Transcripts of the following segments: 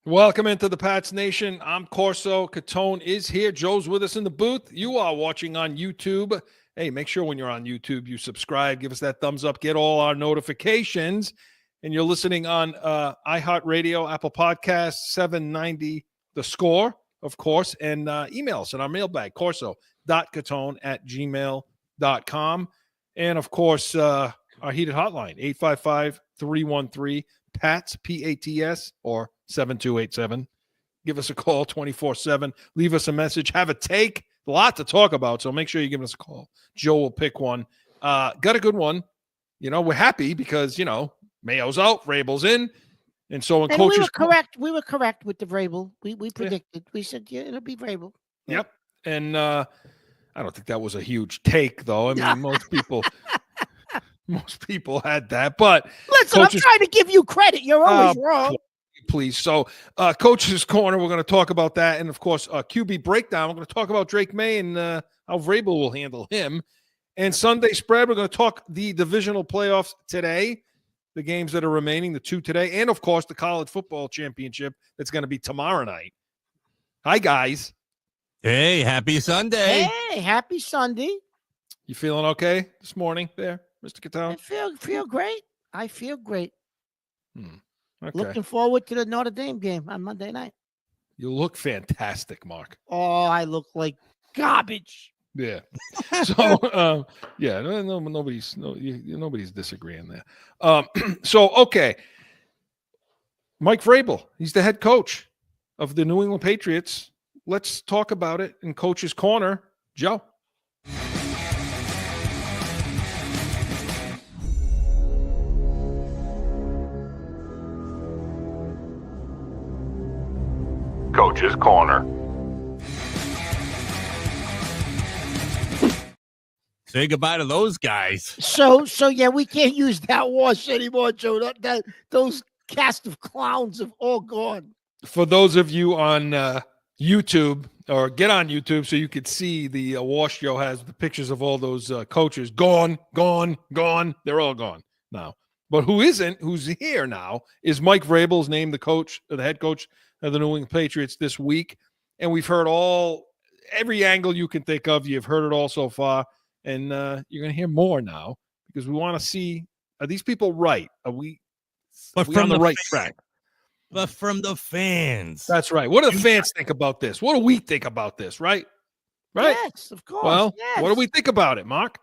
Welcome into the Pats Nation. I'm Corso. Catone is here. Joe's with us in the booth. You are watching on YouTube. Hey, make sure when you're on YouTube, you subscribe, give us that thumbs up, get all our notifications. And you're listening on iHeartRadio, Apple Podcasts, 790 The Score, of course, and emails in our mailbag, corso.catone@gmail.com. And, of course, our heated hotline, 855-313-PATS, P-A-T-S, or 7287. Give us a call 24/7. Leave us a message. Have a take. A lot to talk about, so make sure you give us a call. Joe will pick one. Got a good one. You know, we're happy because, you know, Mayo's out, VRABEL's in. And so when coaches we were correct with the VRABEL. We predicted. Yeah. We said, yeah, it'll be VRABEL. Yep. And I don't think that was a huge take, though. I mean, most people had that. But listen, I'm trying to give you credit. You're always wrong. Please. So, Coach's Corner, we're going to talk about that. And, of course, QB Breakdown, we're going to talk about Drake May and how VRABEL will handle him. And Sunday Spread, we're going to talk the divisional playoffs today, the games that are remaining, the two today, and, of course, the college football championship that's going to be tomorrow night. Hi, guys. Hey, happy Sunday. Hey, happy Sunday. You feeling okay this morning there, Mr. Catone? I feel great. I feel great. Okay. Looking forward to the Notre Dame game on Monday night. You look fantastic, Mark. Oh, I look like garbage. Yeah. So, nobody's disagreeing there. So, okay. Mike VRABEL, he's the head coach of the New England Patriots. Let's talk about it in Coach's Corner. Joe. Coach's Corner. Say goodbye to those guys. So yeah, we can't use that wash anymore, Joe. Those cast of clowns have all gone. For those of you on YouTube, or get on YouTube so you could see the wash Joe has the pictures of all those coaches gone. They're all gone now. But who's here now is Mike VRABEL's named the head coach of the New England Patriots this week. And we've heard every angle you can think of. You've heard it all so far. And you're going to hear more now because we want to see, are these people right? Are we on the right track? But from the fans. That's right. What do the fans think about this? What do we think about this, right? Right? Yes, of course. Well, yes. What do we think about it, Mark?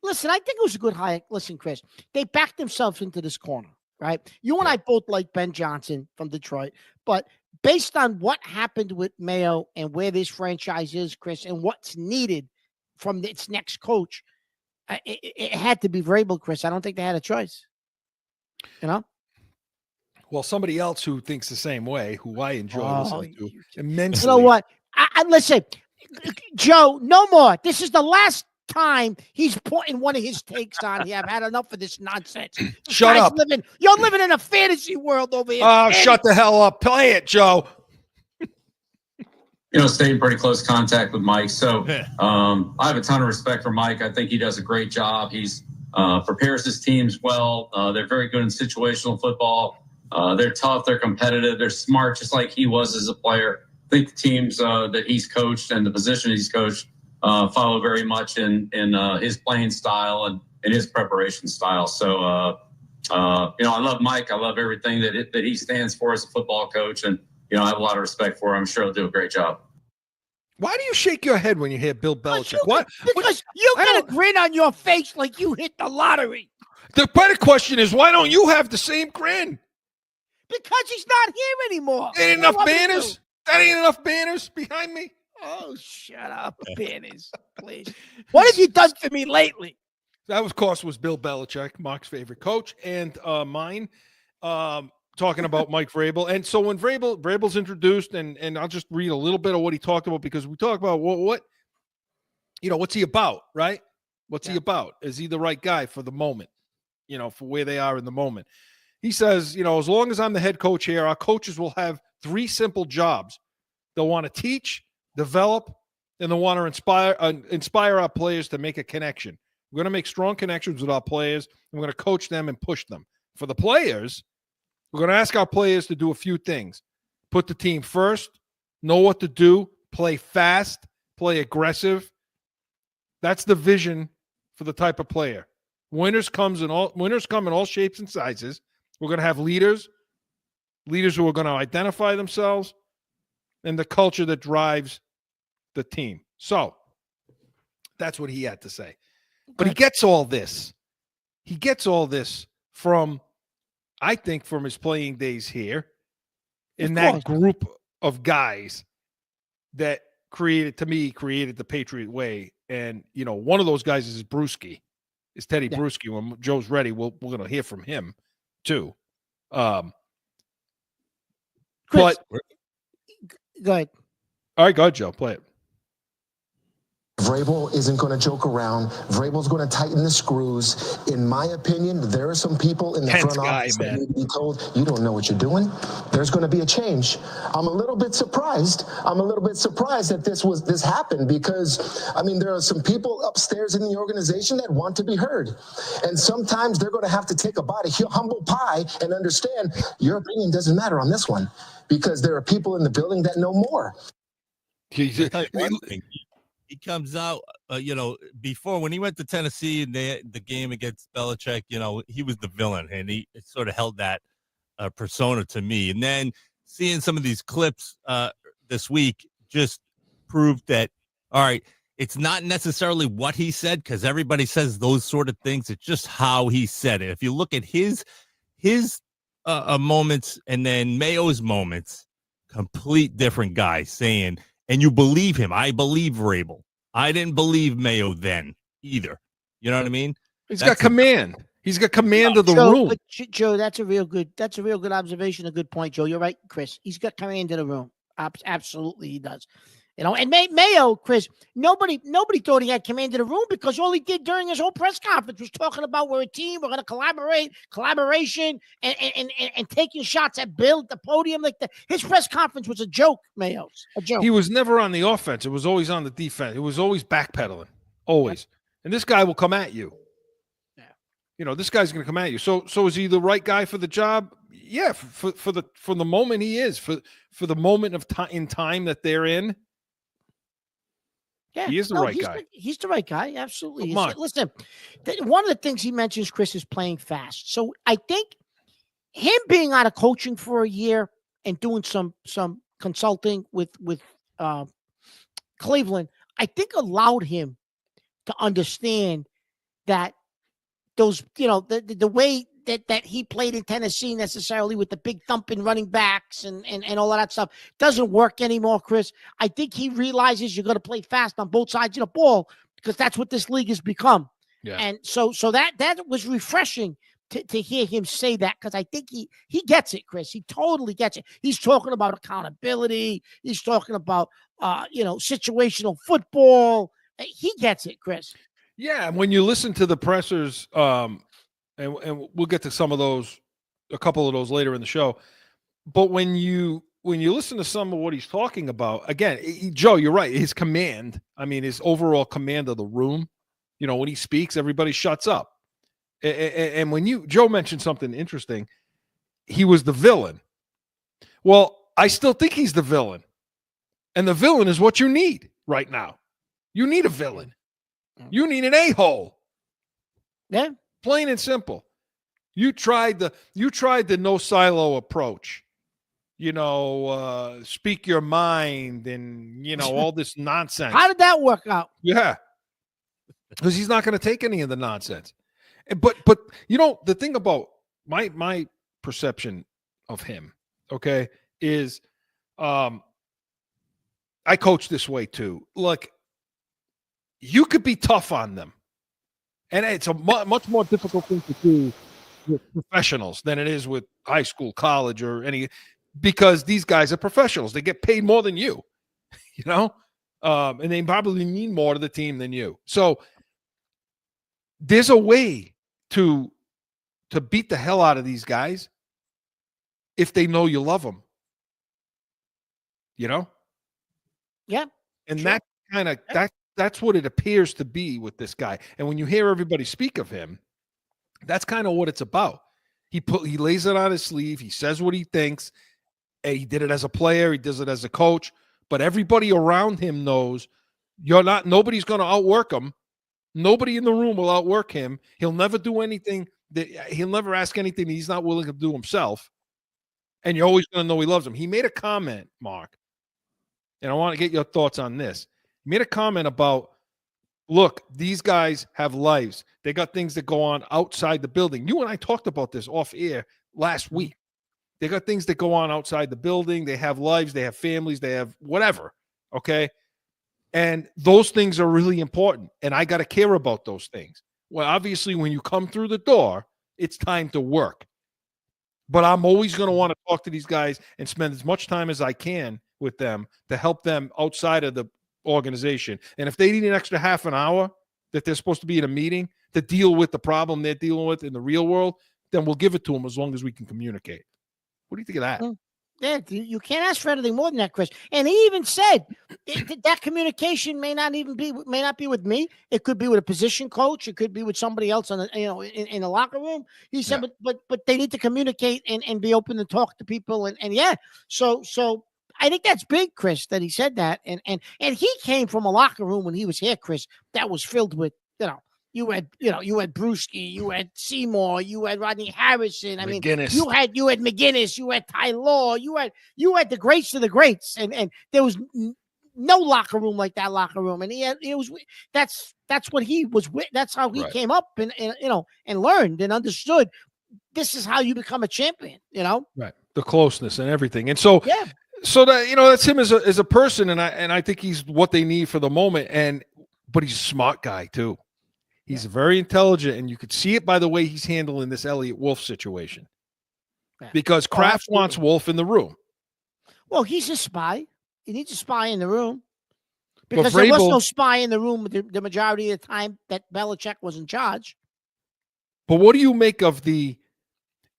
Listen, I think it was a good hire. Listen, Chris, they backed themselves into this corner, right? You and I both like Ben Johnson from Detroit, but based on what happened with Mayo and where this franchise is, Chris, and what's needed from its next coach, it had to be VRABEL, Chris. I don't think they had a choice. You know? Well, somebody else who thinks the same way, who I enjoy listening to immensely. You know what? I listen, Joe, no more. This is the last time he's putting one of his takes on here. I've had enough of this nonsense. Shut up. You're living in a fantasy world over here. Oh, shut the hell up. Play it, Joe. Stay in pretty close contact with Mike. So I have a ton of respect for Mike. I think he does a great job. He's prepares his teams well. They're very good in situational football. They're tough. They're competitive. They're smart, just like he was as a player. I think the teams that he's coached and the position he's coached follow very much in his playing style and in his preparation style. So, I love Mike. I love everything that he stands for as a football coach. And, I have a lot of respect for him. I'm sure he'll do a great job. Why do you shake your head when you hear Bill Belichick? Because you got a grin on your face like you hit the lottery. The better question is, why don't you have the same grin? Because he's not here anymore. Ain't enough banners? That ain't enough banners behind me? Oh, shut up, banners, please. What have you done for me lately? That, of course, was Bill Belichick, Mark's favorite coach, and mine. Talking about Mike VRABEL. And so when VRABEL's introduced, and I'll just read a little bit of what he talked about, because we talk about what's he about, right? What's he about? Is he the right guy for the moment, for where they are in the moment? He says, as long as I'm the head coach here, our coaches will have 3 simple jobs. They'll want to teach, develop, and they'll want to inspire our players to make a connection. We're going to make strong connections with our players, and we're going to coach them and push them. For the players, We're going to ask our players to do a few things. Put the team first, know what to do, play fast, play aggressive. That's the vision for the type of player. Winners come in all shapes and sizes. We're going to have leaders who are going to identify themselves, and the culture that drives the team. So that's what he had to say. But he gets all this. He gets all this from, I think, from his playing days here in that group of guys that created the Patriot way. And, you know, one of those guys is Bruschi, is Teddy Bruschi. When Joe's ready, we're going to hear from him too. Chris, But go ahead. All right, go ahead, Joe. Play it. VRABEL isn't going to joke around. VRABEL's going to tighten the screws. In my opinion, there are some people in the front office that need to be told, you don't know what you're doing. There's going to be a change. I'm a little bit surprised. That this happened because, I mean, there are some people upstairs in the organization that want to be heard. And sometimes they're going to have to take a bite of humble pie and understand your opinion doesn't matter on this one because there are people in the building that know more. He comes out, before when he went to Tennessee in the game against Belichick, he was the villain, and he sort of held that persona to me. And then seeing some of these clips this week just proved that, all right, it's not necessarily what he said, because everybody says those sort of things. It's just how he said it. If you look at his moments and then Mayo's moments, complete different guy saying, and you believe him. I believe VRABEL. I didn't believe Mayo then either. You know what I mean? He's got command. He's got command of the room. Joe, that's a real good observation, a good point, Joe. You're right, Chris. He's got command of the room. Absolutely, he does. You know, and Mayo, Chris, nobody thought he had command of the room because all he did during his whole press conference was talking about we're a team, we're going to collaboration, and taking shots at Bill at the podium. Like his press conference was a joke, Mayo's a joke. He was never on the offense. It was always on the defense. It was always backpedaling, always. And this guy will come at you. Yeah, you know, this guy's going to come at you. So is he the right guy for the job? Yeah, for the moment he is for the moment of in time that they're in. Yeah, he is the right guy. He's the right guy. Absolutely. Listen, one of the things he mentions, Chris, is playing fast. So I think him being out of coaching for a year and doing some consulting with Cleveland, I think allowed him to understand that those, the way that he played in Tennessee necessarily with the big thumping running backs and all of that stuff doesn't work anymore, Chris. I think he realizes you're going to play fast on both sides of the ball because that's what this league has become. Yeah. And so that was refreshing to hear him say that because I think he gets it, Chris. He totally gets it. He's talking about accountability. He's talking about, situational football. He gets it, Chris. Yeah, when you listen to the pressers, and we'll get to some of those, a couple of those later in the show. But when you listen to some of what he's talking about, again, Joe, you're right. His command, his overall command of the room, when he speaks, everybody shuts up. And when Joe mentioned something interesting, he was the villain. Well, I still think he's the villain. And the villain is what you need right now. You need a villain. You need an a-hole. Yeah. Plain and simple. You tried the no silo approach. Speak your mind and all this nonsense. How did that work out? Yeah. Because he's not going to take any of the nonsense. But the thing about my perception of him, okay, is I coach this way too. Look, you could be tough on them. And it's a much more difficult thing to do with professionals than it is with high school, college, or because these guys are professionals. They get paid more than you, and they probably mean more to the team than you. So there's a way to beat the hell out of these guys if they know you love them. Yeah. And sure. That's what it appears to be with this guy. And when you hear everybody speak of him, that's kind of what it's about. He lays it on his sleeve. He says what he thinks. And he did it as a player. He does it as a coach. But everybody around him knows nobody's going to outwork him. Nobody in the room will outwork him. He'll never do anything he'll never ask anything that he's not willing to do himself. And you're always going to know he loves him. He made a comment, Mark, and I want to get your thoughts on this. He made a comment about, look, these guys have lives. They got things that go on outside the building. You and I talked about this off air last week. They got things that go on outside the building. They have lives. They have families. They have whatever. Okay. And those things are really important. And I got to care about those things. Well, obviously, when you come through the door, it's time to work. But I'm always going to want to talk to these guys and spend as much time as I can with them to help them outside of the organization. And if they need an extra half an hour that they're supposed to be in a meeting to deal with the problem they're dealing with in the real world, then we'll give it to them as long as we can communicate. What do you think of that? Yeah, you can't ask for anything more than that, Chris. And he even said that communication may not be with me. It could be with a position coach. It could be with somebody else in the locker room. He said, but they need to communicate and be open to talk to people. And yeah, so I think that's big, Chris, that he said that. And he came from a locker room when he was here, Chris, that was filled with, you had Brewski, you had Seymour, you had Rodney Harrison. I mean, you had McGinnis, you had Ty Law, you had the greats of the greats, and there was no locker room like that locker room. And that's what he was with. That's how he came up and learned and understood. This is how you become a champion. Right. The closeness and everything. And so so that that's him as a person, and I think he's what they need for the moment. But he's a smart guy too. He's very intelligent, and you could see it by the way he's handling this Elliott Wolf situation. Yeah. Because Kraft wants Wolf in the room. Well, he's a spy. He needs a spy in the room. Because there was no spy in the room the majority of the time that Belichick was in charge. But what do you make of the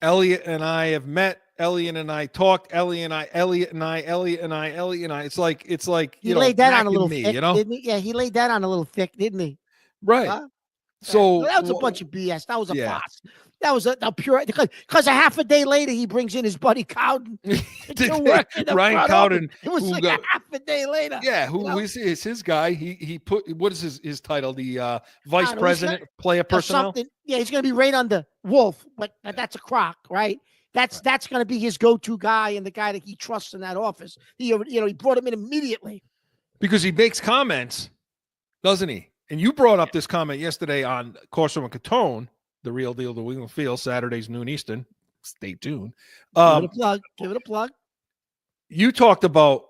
Elliott and I have met, Elliott and I talked, Elliott and I. It's like he laid that on a little thick, didn't he? Yeah, he laid that on a little thick, didn't he? Right. So that was a bunch of BS. That was a farce. That was a pure, because a half a day later he brings in his buddy Cowden to work. Ryan Cowden. It was like a half a day later. Yeah, who is his guy? He put, what is his title? The vice president, player personnel. Yeah, he's going to be right under Wolf, but that's a crock, right? That's going to be his go-to guy and the guy that he trusts in that office. He brought him in immediately because he makes comments, doesn't he? And you brought up this comment yesterday on Corso and Catone, the real deal, the England Field, Saturdays, noon Eastern. Stay tuned. Give it a plug. You talked about,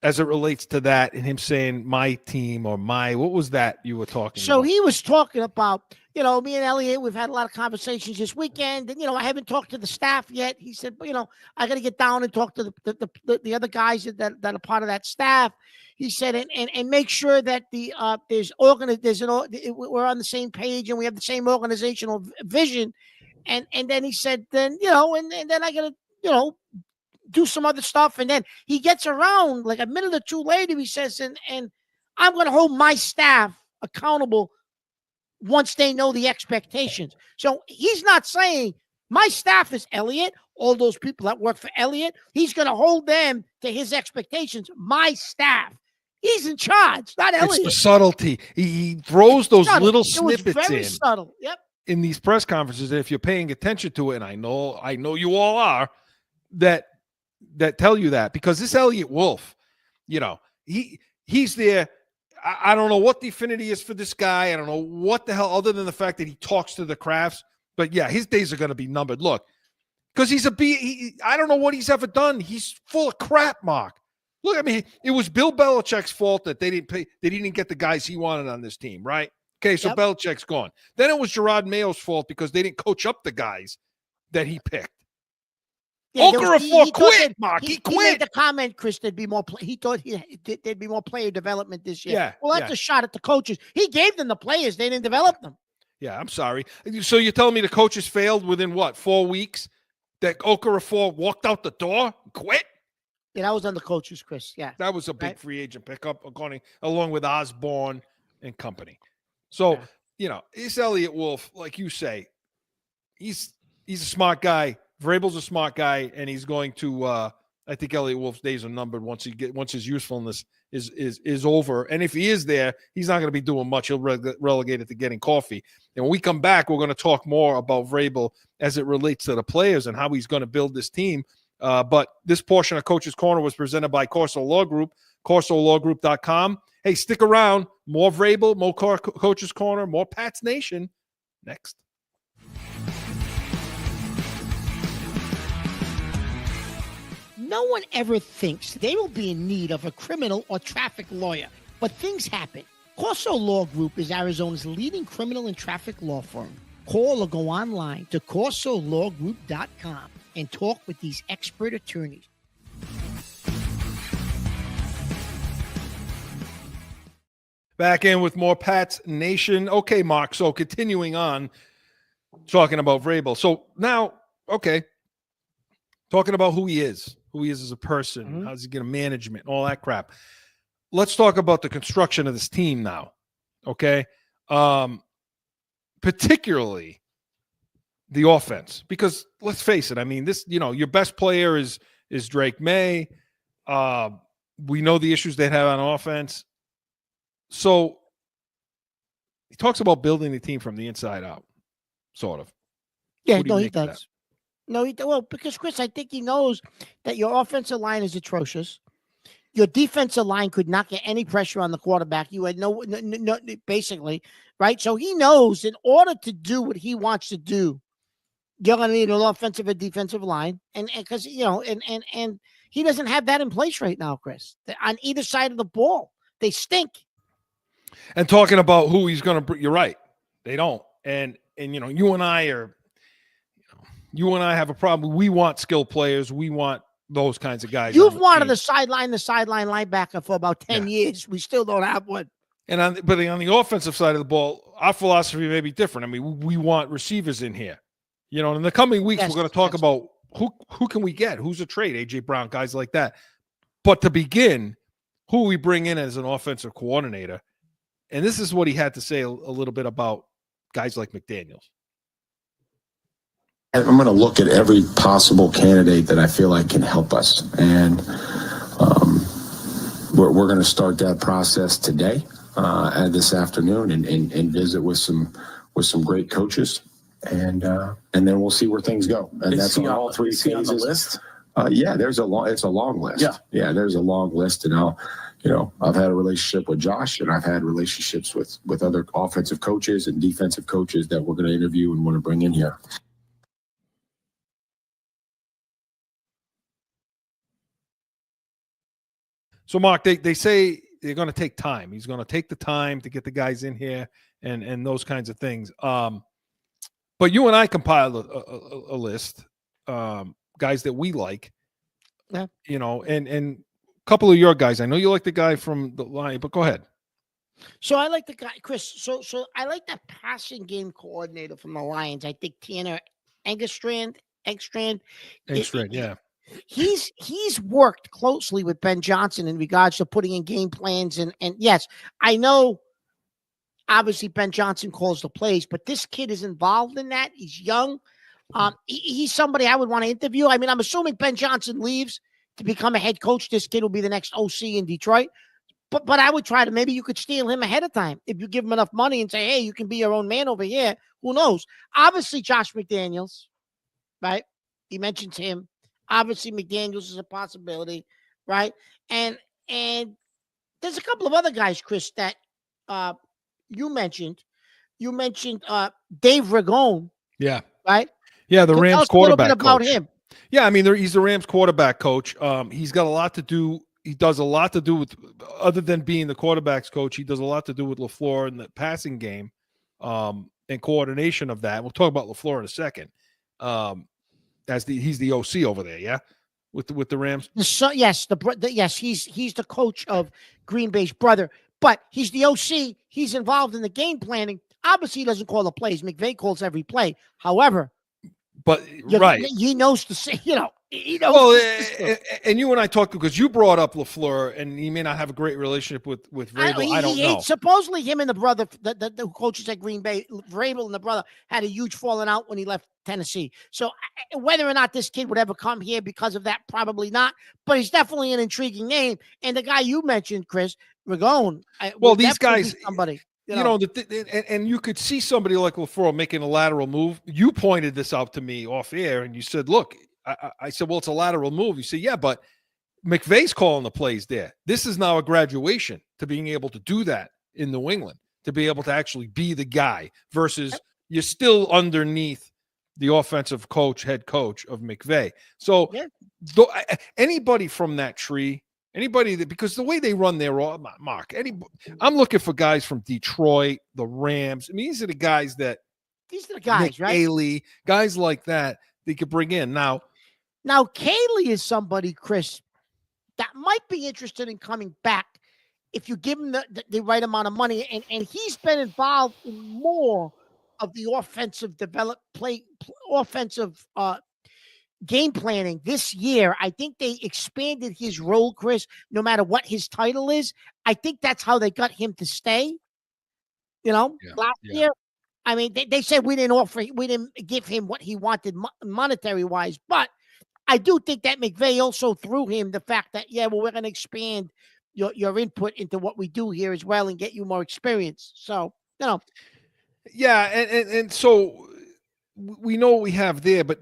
as it relates to that, and him saying my team or what was that you were talking about? So he was talking about, me and Elliot, we've had a lot of conversations this weekend, and, I haven't talked to the staff yet. He said, but, I got to get down and talk to the other guys that are part of that staff. He said, and make sure that we're on the same page and we have the same organizational vision. And then he said, then I got to, do some other stuff. And then he gets around like a minute or two later, he says, and I'm going to hold my staff accountable once they know the expectations. So he's not saying my staff is Elliott, all those people that work for Elliott. He's going to hold them to his expectations. My staff. He's in charge, not Elliott. It's the subtlety. He throws those little snippets very subtle. Yep. In these press conferences, and if you're paying attention to it, and I know you all are, that tell you that, because this Elliott Wolf, he's there. I don't know what the affinity is for this guy. I don't know what the hell, other than the fact that he talks to the Crafts. But yeah, his days are going to be numbered. Look, because I don't know what he's ever done. He's full of crap, Mark. Look, I mean, it was Bill Belichick's fault that they didn't get the guys he wanted on this team, right? Okay, so Belichick's gone. Then it was Gerard Mayo's fault because they didn't coach up the guys that he picked. Yeah, Okafor quit, Mark. He quit. He made the comment, Chris, he thought there'd be more player development this year. Yeah, well, that's a shot at the coaches. He gave them the players. They didn't develop them. Yeah, I'm sorry. So you're telling me the coaches failed within, 4 weeks? That Okafor walked out the door and quit? Yeah, that was on the coaches, Chris. Yeah. That was a big free agent pickup, along with Osborne and company. So, this Elliott Wolf, like you say, he's he's a smart guy. Vrabel's a smart guy, and he's going to. I think Elliott Wolf's days are numbered once his usefulness is over. And if he is there, he's not going to be doing much. He'll relegate it to getting coffee. And when we come back, we're going to talk more about Vrabel as it relates to the players and how he's going to build this team. But this portion of Coach's Corner was presented by Corso Law Group, corsolawgroup.com. Hey, stick around. More Vrabel, more Coach's Corner, more Pats Nation next. No one ever thinks they will be in need of a criminal or traffic lawyer, but things happen. Corso Law Group is Arizona's leading criminal and traffic law firm. Call or go online to corsolawgroup.com and talk with these expert attorneys. Back in with more Pats Nation. Okay, Mark, so continuing on, talking about Vrabel. So now, okay, talking about who he is as a person, how's he get a management, all that crap. Let's talk about the construction of this team now, okay? Particularly the offense, because let's face it, I mean, this, your best player is Drake May. We know the issues they have on offense. So he talks about building the team from the inside out, sort of. Yeah, no, he does. No, well, because Chris, I think he knows that your offensive line is atrocious. Your defensive line could not get any pressure on the quarterback. You had no, basically, right? So he knows in order to do what he wants to do, you're going to need an offensive and defensive line, and because and he doesn't have that in place right now, Chris. On either side of the ball, they stink. And talking about who he's going to, you're right, they don't. And you and I have a problem. We want skilled players. We want those kinds of guys. You've wanted the sideline linebacker for about 10 years. We still don't have one. And but on the offensive side of the ball, our philosophy may be different. I mean, we want receivers in here. In the coming weeks, we're going to talk about who can we get? Who's a trade? A.J. Brown, guys like that. But to begin, who we bring in as an offensive coordinator. And this is what he had to say a little bit about guys like McDaniels. I'm going to look at every possible candidate that I feel like can help us. And we're going to start that process today and this afternoon and visit with some great coaches. And then we'll see where things go. And that's on all three phases. On the list? Yeah, it's a long list. Yeah, there's a long list. And I've had a relationship with Josh, and I've had relationships with other offensive coaches and defensive coaches that we're going to interview and want to bring in here. So, Mark, they say they're going to take time. He's going to take the time to get the guys in here and those kinds of things. But you and I compiled a list, guys that we like. Yeah. And a couple of your guys. I know you like the guy from the line, but go ahead. So I like the guy, Chris. So I like that passing game coordinator from the Lions. I think Tanner Engstrand, yeah. He's worked closely with Ben Johnson in regards to putting in game plans. And yes, I know obviously Ben Johnson calls the plays, but this kid is involved in that. He's young. He's somebody I would want to interview. I mean, I'm assuming Ben Johnson leaves to become a head coach. This kid will be the next OC in Detroit. But I would try to, maybe you could steal him ahead of time. If you give him enough money and say, hey, you can be your own man over here. Who knows? Obviously, Josh McDaniels, right? He mentions him. Obviously, McDaniels is a possibility, right? And there's a couple of other guys, Chris, that you mentioned. You mentioned Dave Ragone. Yeah. Right? Yeah, the Rams quarterback coach. About him. Yeah, I mean, he's the Rams quarterback coach. He's got a lot to do. He does a lot to do with, other than being the quarterback's coach, he does a lot to do with LaFleur and the passing game and coordination of that. We'll talk about LaFleur in a second. He's the OC over there, yeah, with the Rams. Yes, he's the coach of Green Bay's brother, but he's the OC. He's involved in the game planning. Obviously, he doesn't call the plays. McVay calls every play. However, but right, he knows to say, You know, Well, and you and I talked because you brought up LaFleur, and he may not have a great relationship with Vrabel. I don't know. Supposedly, him and the brother, the coaches at Green Bay, Vrabel and the brother had a huge falling out when he left Tennessee. So whether or not this kid would ever come here because of that, probably not. But he's definitely an intriguing name. And the guy you mentioned, Chris Ragone. Well, these guys, somebody. And you could see somebody like LaFleur making a lateral move. You pointed this out to me off air, and you said, "Look." I said, well, it's a lateral move. You say, yeah, but McVay's calling the plays there. This is now a graduation to being able to do that in New England, to be able to actually be the guy versus you're still underneath the offensive head coach of McVay. So anybody from that tree, because the way they run their Mark, I'm looking for guys from Detroit, the Rams. I mean, these are the guys, right? Haley, guys like that they could bring in. Now, Kaylee is somebody, Chris, that might be interested in coming back if you give him the right amount of money. And he's been involved in more of the offensive offensive game planning this year. I think they expanded his role, Chris, no matter what his title is. I think that's how they got him to stay. Last year. I mean, they said we didn't give him what he wanted monetary wise, but I do think that McVay also threw him the fact that, we're going to expand your input into what we do here as well and get you more experience. So, Yeah. And so we know what we have there, but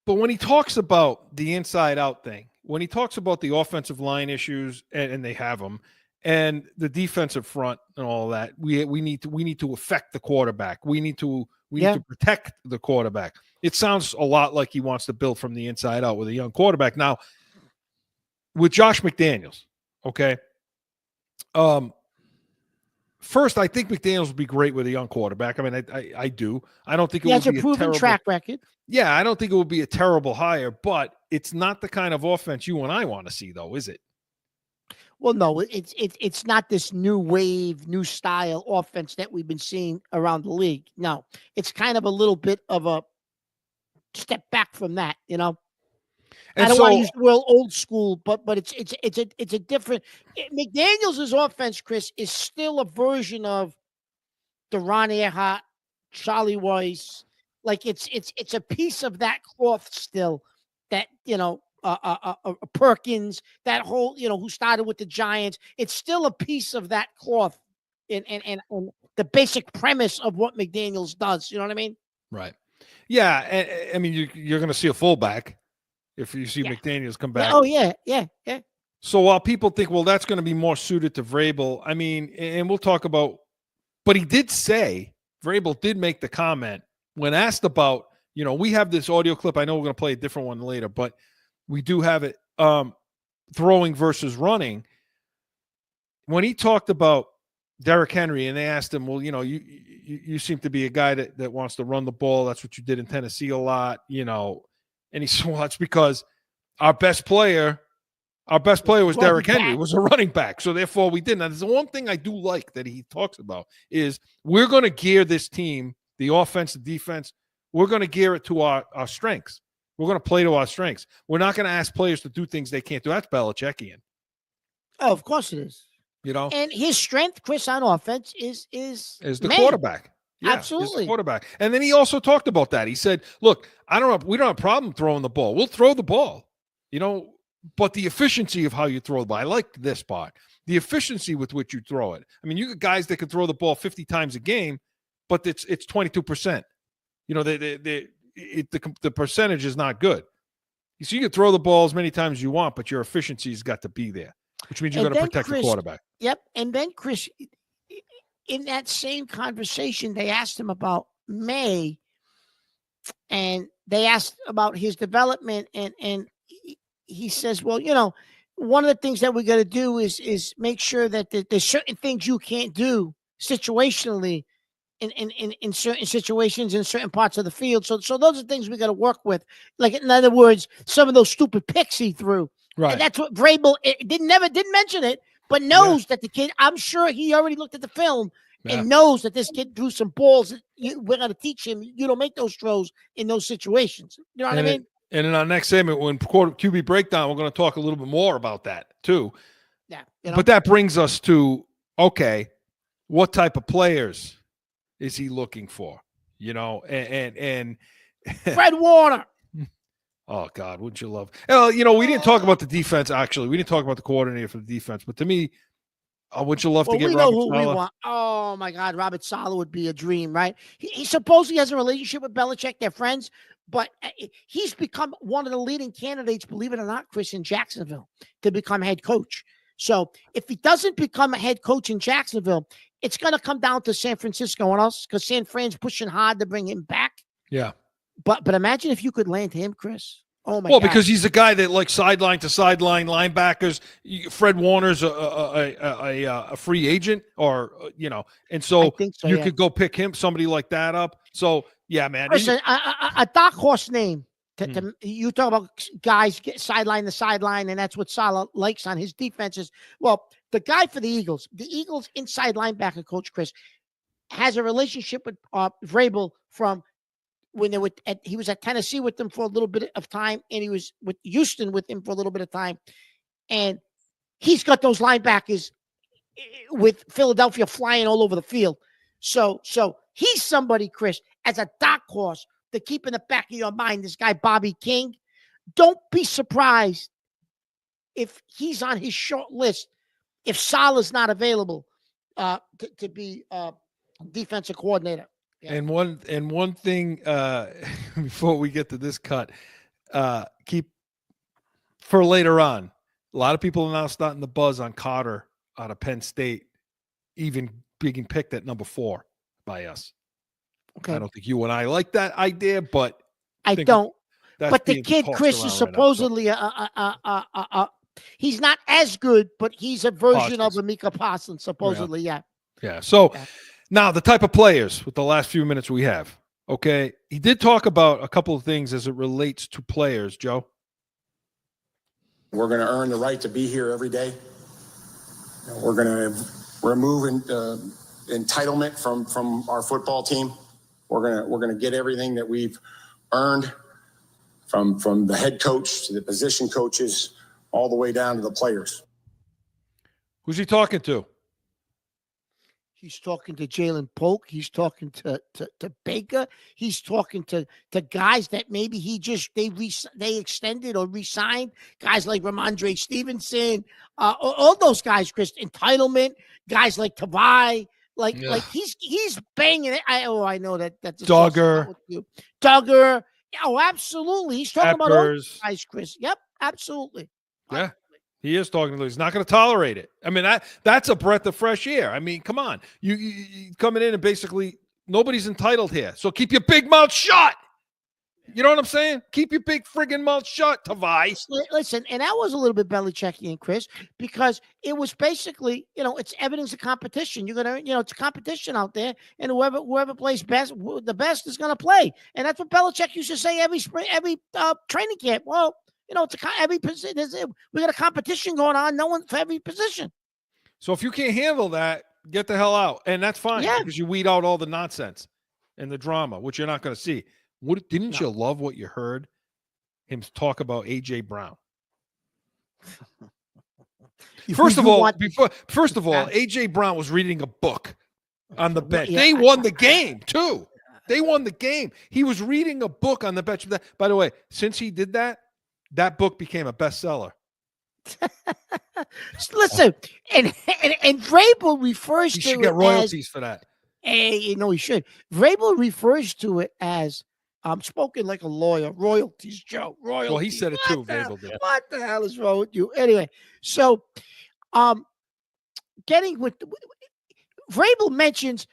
when he talks about the inside out thing, when he talks about the offensive line issues, and they have them, and the defensive front and all that, we need to affect the quarterback. We need to protect the quarterback. It sounds a lot like he wants to build from the inside out with a young quarterback. Now, with Josh McDaniels, okay. First, I think McDaniels would be great with a young quarterback. I mean, I do. I don't think it would be a proven track record. Yeah, I don't think it would be a terrible hire, but it's not the kind of offense you and I want to see, though, is it? Well, no, it's not this new wave, new style offense that we've been seeing around the league. No, it's kind of a little bit of a step back from that, And I don't want to use the word old school, but it's a different. McDaniels' offense, Chris, is still a version of the Ron Earhart, Charlie Weiss. Like it's a piece of that cloth still that Perkins, that whole, who started with the Giants. It's still a piece of that cloth and the basic premise of what McDaniels does. You know what I mean? Right. Yeah. And I mean, you're going to see a fullback if you see McDaniels come back. Yeah. So while people think, well, that's going to be more suited to Vrabel, I mean, and we'll talk about, but he did say, Vrabel did make the comment when asked about, we have this audio clip. I know we're going to play a different one later, but we do have it, throwing versus running. When he talked about Derrick Henry and they asked him, well, you seem to be a guy that wants to run the ball. That's what you did in Tennessee a lot, and he said, well, that's because our best player was Derrick Henry, was a running back. So therefore we didn't. Now, there's the one thing I do like that he talks about is we're going to gear this team, the offense, the defense, we're going to gear it to our strengths. We're going to play to our strengths. We're not going to ask players to do things they can't do. That's Belichickian. Oh, of course it is. And his strength, Chris, on offense is the quarterback. Yeah, absolutely, the quarterback. And then he also talked about that. He said, "Look, we don't have a problem throwing the ball. We'll throw the ball, but the efficiency of how you throw the ball. I like this part. The efficiency with which you throw it. I mean, you got guys that can throw the ball 50 times a game, but it's 22%. The percentage is not good. So you can throw the ball as many times as you want, but your efficiency's got to be there, which means you got to protect the quarterback." Yep. And then, Chris, in that same conversation, they asked him about May, and they asked about his development, and he says, well, one of the things that we got to do is make sure that there's certain things you can't do situationally in certain situations in certain parts of the field. So those are things we got to work with. Like, in other words, some of those stupid picks he threw. Right. And that's what Vrabel didn't mention it, but knows that the kid, I'm sure he already looked at the film and knows that this kid threw some balls. We're going to teach him, you don't make those throws in those situations. You know what I mean? And in our next segment, when QB breakdown, we're going to talk a little bit more about that too. Yeah. But that brings us to, okay, what type of players is he looking for? And Fred Warner. Oh God, wouldn't you love? We didn't talk about the defense. Actually, we didn't talk about the coordinator for the defense. But to me, wouldn't you love to get we Robert know who Saleh? we want. Oh my God, Robert Saleh would be a dream, right? He supposedly has a relationship with Belichick. They're friends, but he's become one of the leading candidates, believe it or not, Chris, in Jacksonville to become head coach. So if he doesn't become a head coach in Jacksonville, it's going to come down to San Francisco and us, because San Fran's pushing hard to bring him back. Yeah. But imagine if you could land him, Chris. Oh my God. Well, because he's a guy that like sideline to sideline linebackers. Fred Warner's a free agent, and so you could go pick somebody like that up. So yeah, man. Listen, a dark horse name. You talk about guys get sideline to sideline, and that's what Saleh likes on his defenses. Well, the guy for the Eagles inside linebacker coach Chris has a relationship with VRABEL from when he was at Tennessee with them for a little bit of time, and he was with Houston with him for a little bit of time. And he's got those linebackers with Philadelphia flying all over the field. So he's somebody, Chris, as a dark horse to keep in the back of your mind, this guy, Bobby King. Don't be surprised if he's on his short list, if Saleh's not available to be defensive coordinator. Yeah. And one thing before we get to this cut, keep for later on. A lot of people are now starting to buzz on Carter out of Penn State, even being picked at number 4 by us. Okay. I don't think you and I like that idea, but I don't. But the kid, Chris, is right supposedly he's not as good, but he's a version of Micah Parsons, supposedly. Yeah. So. Yeah. Now, the type of players with the last few minutes we have, okay? He did talk about a couple of things as it relates to players, Joe. We're going to earn the right to be here every day. We're going to remove entitlement from our football team. We're going to get everything that we've earned from the head coach to the position coaches all the way down to the players. Who's he talking to? He's talking to Jalen Polk. He's talking to Baker. He's talking to guys that maybe they extended or re-signed. Guys like Ramondre Stevenson, all those guys, Chris. Entitlement. Guys like Tavai. Like he's banging it. I know that's Duggar. Duggar. Oh, absolutely. He's talking about all those guys, Chris. Yep, absolutely. Yeah. He is talking to. He's not going to tolerate it. I mean, that's a breath of fresh air. I mean, come on, you coming in and basically nobody's entitled here. So keep your big mouth shut. You know what I'm saying? Keep your big friggin' mouth shut, Tavai. Listen, and that was a little bit Belichickian, Chris, because it was basically, it's evidence of competition. You're gonna, it's a competition out there, and whoever plays best, the best is gonna play, and that's what Belichick used to say every spring, every training camp. Well. It's every position. We got a competition going on. No one for every position. So if you can't handle that, get the hell out, and that's fine because you weed out all the nonsense and the drama, which you're not going to see. Didn't you love what you heard him talk about AJ Brown? First of all, AJ Brown was reading a book on the bench. They won the game too. They won the game. He was reading a book on the bench. By the way, since he did that. That book became a bestseller. Listen, and VRABEL refers to it. He should get royalties for that. He should. VRABEL refers to it as spoken like a lawyer. Royalties, Joe. Royalties. Well, he said it too. VRABEL did. What the hell is wrong with you? Anyway, so getting with VRABEL mentions,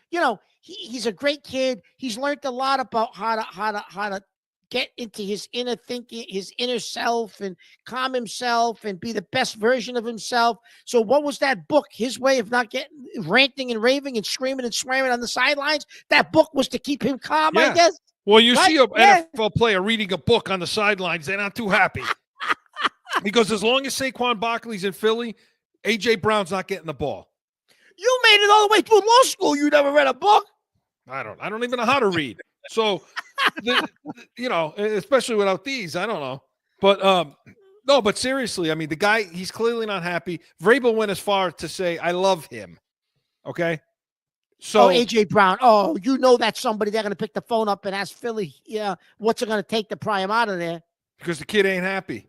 he's a great kid. He's learned a lot about how to get into his inner thinking, his inner self, and calm himself and be the best version of himself. So what was that book? His way of not getting ranting and raving and screaming and swearing on the sidelines? That book was to keep him calm, I guess. Well, you see an NFL player reading a book on the sidelines, they're not too happy. Because as long as Saquon Barkley's in Philly, A.J. Brown's not getting the ball. You made it all the way through law school. You never read a book? I don't even know how to read. So You know, especially without these, I don't know. But no, but seriously, I mean, the guy, he's clearly not happy. Vrabel went as far to say, "I love him." Okay, so AJ Brown. Oh, you know that's somebody they're going to pick the phone up and ask Philly, yeah, what's it going to take to pry him out of there? because the kid ain't happy.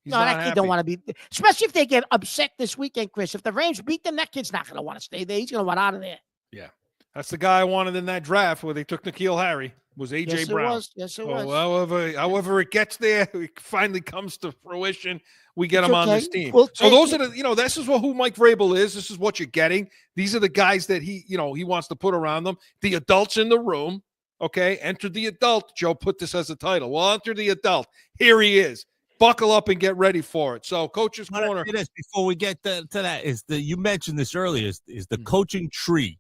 He's no, not that kid happy. don't want to be, especially if they get upset this weekend, Chris. If the Rams beat them, that kid's not going to want to stay there. He's going to want out of there. Yeah, that's the guy I wanted in that draft where they took N'Keal Harry. Was AJ Yes, Brown? It was. Yes, it was. However it gets there, it finally comes to fruition. We get It's him on okay. this team. We'll So take those it. are the, you know, this is who Mike Vrabel is. This is what you're getting. These are the guys that he wants to put around them. The adults in the room. Okay, enter the adult. Joe put this as a title. Well, enter the adult. Here he is. Buckle up and get ready for it. So, Coach's Corner. This before we get to that is you mentioned this earlier is the coaching tree.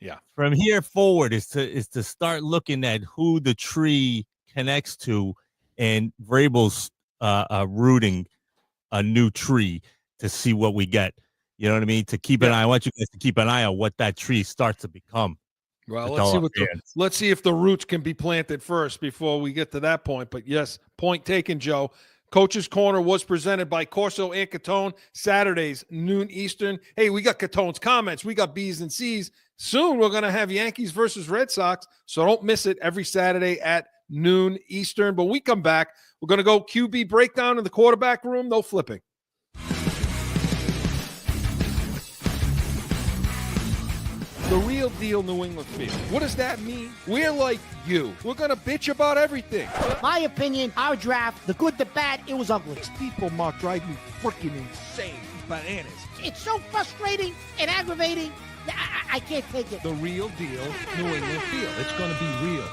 Yeah. From here forward is to start looking at who the tree connects to, and Vrabel's rooting a new tree to see what we get. You know what I mean? To keep an eye. I want you guys to keep an eye on what that tree starts to become. Well, let's see if the roots can be planted first before we get to that point. But yes, point taken, Joe. Coach's Corner was presented by Corso and Catone, Saturdays, noon Eastern. Hey, we got Catone's comments. We got B's and C's. Soon we're going to have Yankees versus Red Sox, so don't miss it every Saturday at noon Eastern. But when we come back, we're going to go QB breakdown in the quarterback room. No flipping. The real deal New England field. What does that mean? We're like you. We're going to bitch about everything. My opinion, our draft, the good, the bad, it was ugly. These people, Mark, drive me freaking insane. Bananas. It's so frustrating and aggravating. I can't take it. The real deal New England field. It's going to be real.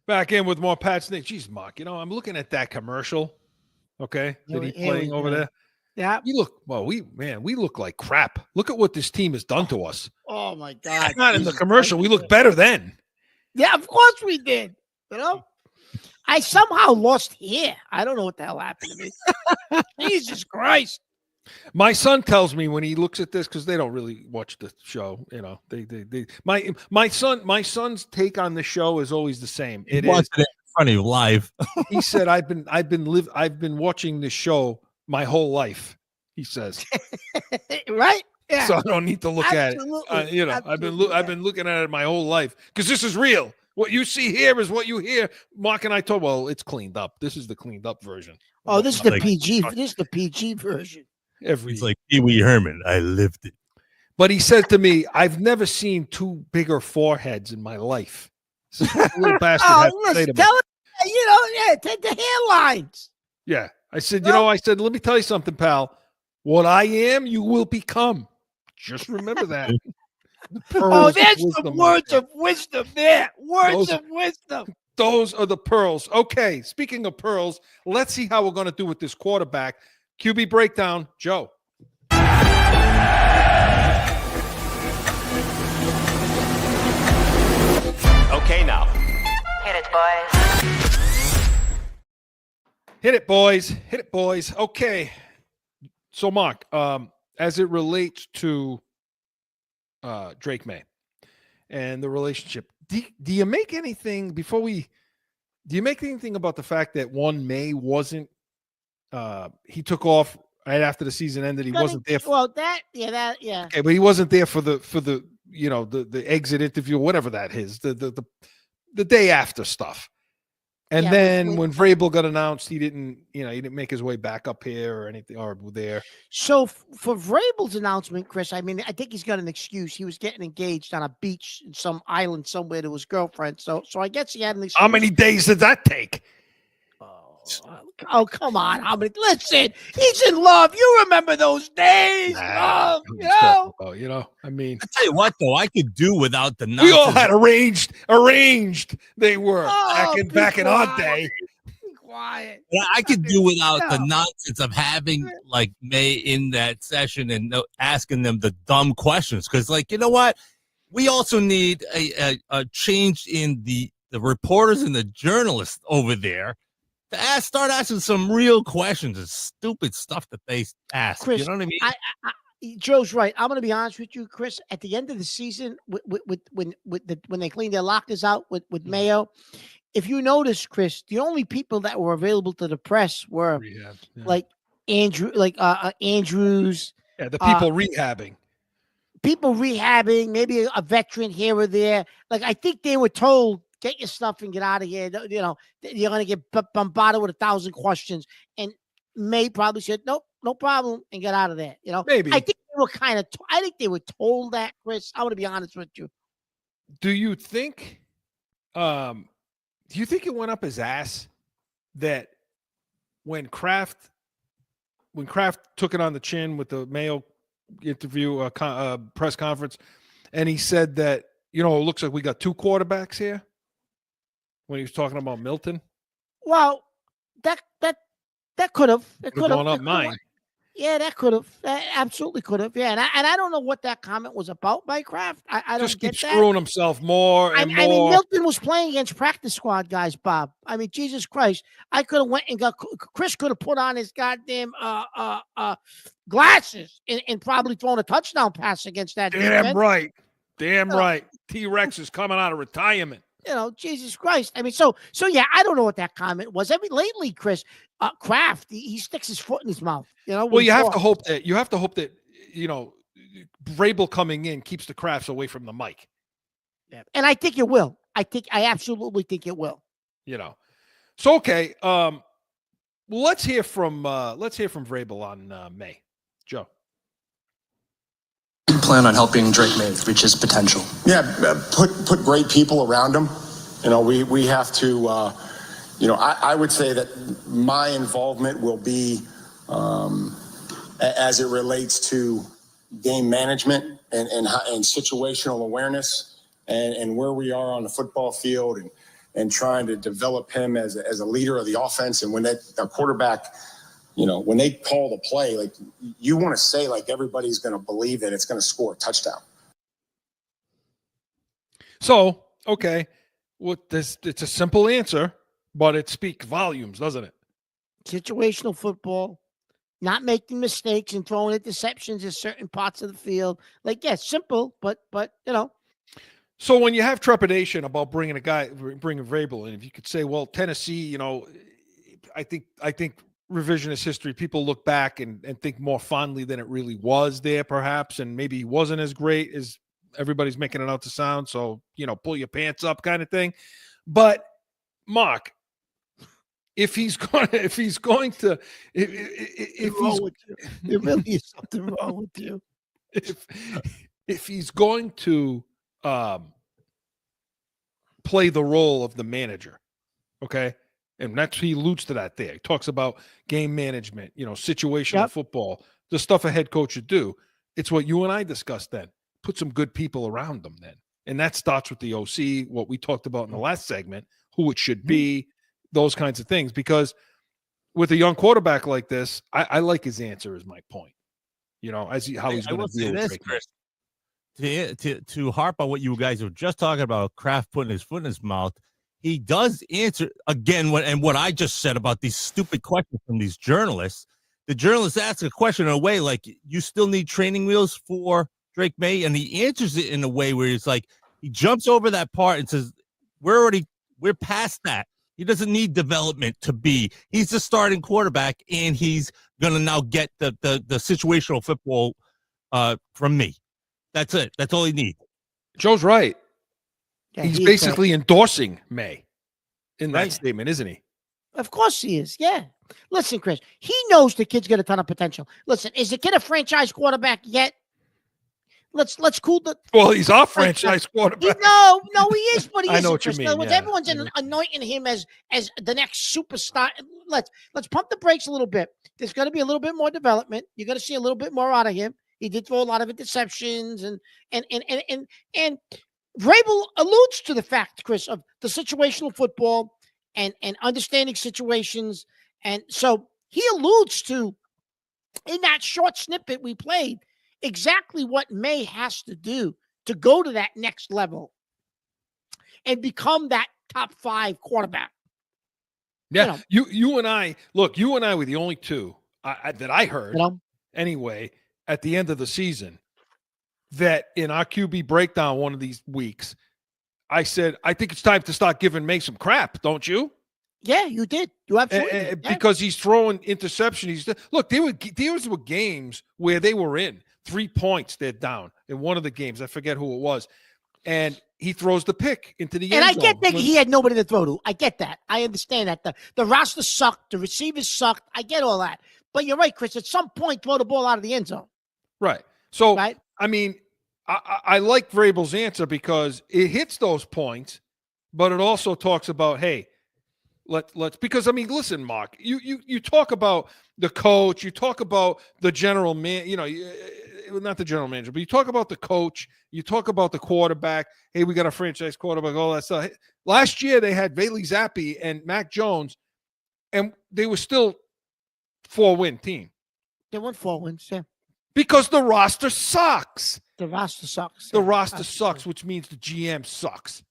Back in with more Pat Snake. Jeez, Mark, I'm looking at that commercial. Okay, that he's playing over there. Yeah, we look like crap. Look at what this team has done to us. Oh my God! Not in the commercial. We look better then. Yeah, of course we did. I somehow lost hair. I don't know what the hell happened to me. Jesus Christ! My son tells me when he looks at this, because they don't really watch the show. My son's take on the show is always the same. It is in front of you live. He said, I've been watching this show my whole life, he says. Right? Yeah. So I don't need to look Absolutely. at it. I've been looking at it my whole life because this is real. What you see here is what you hear. Mark and I told, well, it's cleaned up. This is the cleaned up version. Oh, this is the PG. This is the PG version. It's like Pee Wee Herman. I lived it. But he said to me, I've never seen two bigger foreheads in my life. Little bastard. Listen, tell it, take the hairlines. Yeah. I said, let me tell you something, pal. What I am, you will become. Just remember that. There's some words of wisdom there. Words of wisdom. Those are the pearls. Okay, speaking of pearls, let's see how we're going to do with this quarterback. QB breakdown, Joe. Okay, now. Hit it, boys. Hit it, boys. Hit it, boys. Okay. So, Mark, as it relates to Drake May and the relationship, do you make anything about the fact that May wasn't he took off right after the season ended? He wasn't there. Okay, but he wasn't there for the the exit interview, whatever that is, the day after stuff. And then when Vrabel got announced, he didn't make his way back up here or anything or there. So for Vrabel's announcement, Chris, I mean, I think he's got an excuse. He was getting engaged on a beach in some island somewhere to his girlfriend. So I guess he had an excuse. How many days did that take? Oh, come on. Listen, he's in love. You remember those days. I mean, I tell you what, though, I could do without the nonsense. We all had arranged. They were back in our day. Be quiet. I could do without the nonsense of having like May in that session and asking them the dumb questions. Because, you know what? We also need a change in the reporters and the journalists over there. Start asking some real questions and stupid stuff that they ask. Chris, you know what I mean? Joe's right. I'm going to be honest with you, Chris. At the end of the season, when they cleaned their lockers out with Mayo, if you notice, Chris, the only people that were available to the press were like Andrews. Yeah, the people rehabbing. People rehabbing, maybe a veteran here or there. Like, I think they were told, get your stuff and get out of here. You know, you're going to get bombarded with 1,000 questions. And May probably said, nope, no problem, and get out of there. You know, maybe. I think they were I think they were told that, Chris. I want to be honest with you. Do you think it went up his ass that when Kraft took it on the chin with the Mayo interview, press conference, and he said that, you know, it looks like we got 2 quarterbacks here when he was talking about Milton? Well, that could have. It could have gone up mine. Yeah, that could have. That absolutely could have. Yeah, and I don't know what that comment was about by Kraft. I don't just get keep that. screwing himself more and more. I mean, Milton was playing against practice squad guys, Bob. I mean, Jesus Christ. I could have went and got Chris could have put on his goddamn glasses and probably thrown a touchdown pass against that Damn defense. right. Damn right. T-Rex is coming out of retirement. You know, Jesus Christ. I mean, so yeah, I don't know what that comment was. I mean, lately, Chris, Kraft, he sticks his foot in his mouth. You know, well, you have to hope that you know, Vrabel coming in keeps the Krafts away from the mic. Yeah. And I think it will. I absolutely think it will. You know. So okay. Let's hear from Vrabel on May. Joe. Plan on helping Drake May reach his potential? Yeah, put great people around him. You know, we have to. You know, I would say that my involvement will be as it relates to game management and situational awareness and where we are on the football field and trying to develop him as a leader of the offense. And when a quarterback, you know, when they call the play, like, you want to say, like, everybody's going to believe that it's going to score a touchdown. So, okay, it's a simple answer, but it speaks volumes, doesn't it? Situational football, not making mistakes and throwing interceptions in certain parts of the field. Like, yeah, simple, but you know. So when you have trepidation about bringing Vrabel in, if you could say, well, Tennessee, you know, I think revisionist history, people look back and think more fondly than it really was there, perhaps, and maybe he wasn't as great as everybody's making it out to sound. So, you know, pull your pants up kind of thing. But Mark, if he's going to, there really is something wrong with you. If he's going to play the role of the manager, okay, and he alludes to that there. He talks about game management, you know, situational football, the stuff a head coach should do. It's what you and I discussed then. Put some good people around them then. And that starts with the OC, what we talked about in the last segment, who it should be, those kinds of things. Because with a young quarterback like this, I like his answer is my point. You know, how he's going to deal with Chris. To harp on what you guys were just talking about, Kraft putting his foot in his mouth, he does answer again what I just said about these stupid questions from these journalists. The journalists ask a question in a way like, you still need training wheels for Drake May? And he answers it in a way where he's like, he jumps over that part and says, we're past that. He doesn't need development to be. He's the starting quarterback, and he's going to now get the situational football from me. That's it. That's all he needs. Joe's right. Yeah, he's basically endorsing May in that statement, isn't he? Of course he is. Yeah. Listen, Chris, he knows the kid's got a ton of potential. Listen, is the kid a franchise quarterback yet? Let's cool the. Well, he's our franchise quarterback. No, he is, but he isn't. I know what Chris. you mean. In other words, everyone's anointing him as the next superstar. Let's pump the brakes a little bit. There's going to be a little bit more development. You're going to see a little bit more out of him. He did throw a lot of interceptions, and Vrabel alludes to the fact, Chris, of the situational football and understanding situations, and so he alludes to, in that short snippet we played, exactly what May has to do to go to that next level and become that top 5 quarterback. Yeah, you and I were the only two that I heard, anyway, at the end of the season that in our QB breakdown one of these weeks, I said, I think it's time to start giving May some crap, don't you? Yeah, you did. You absolutely did. Yeah. Because he's throwing interception. Look, there were games where they were in 3 points. They're down in one of the games. I forget who it was, and he throws the pick into the end zone. And I get that he had nobody to throw to. I get that. I understand that the roster sucked. The receivers sucked. I get all that. But you're right, Chris. At some point, throw the ball out of the end zone. Right. So, right? I mean, I like Vrabel's answer because it hits those points, but it also talks about, hey, let's because I mean, listen, Mark, you talk about the coach, you talk about the general man, not the general manager, but you talk about the coach, you talk about the quarterback. Hey, we got a franchise quarterback, all that stuff. Last year they had Bailey Zappi and Mac Jones, and they were still 4-win team. They won 4 wins, yeah. Because the roster sucks. The roster sucks. The roster sucks, which means the GM sucks.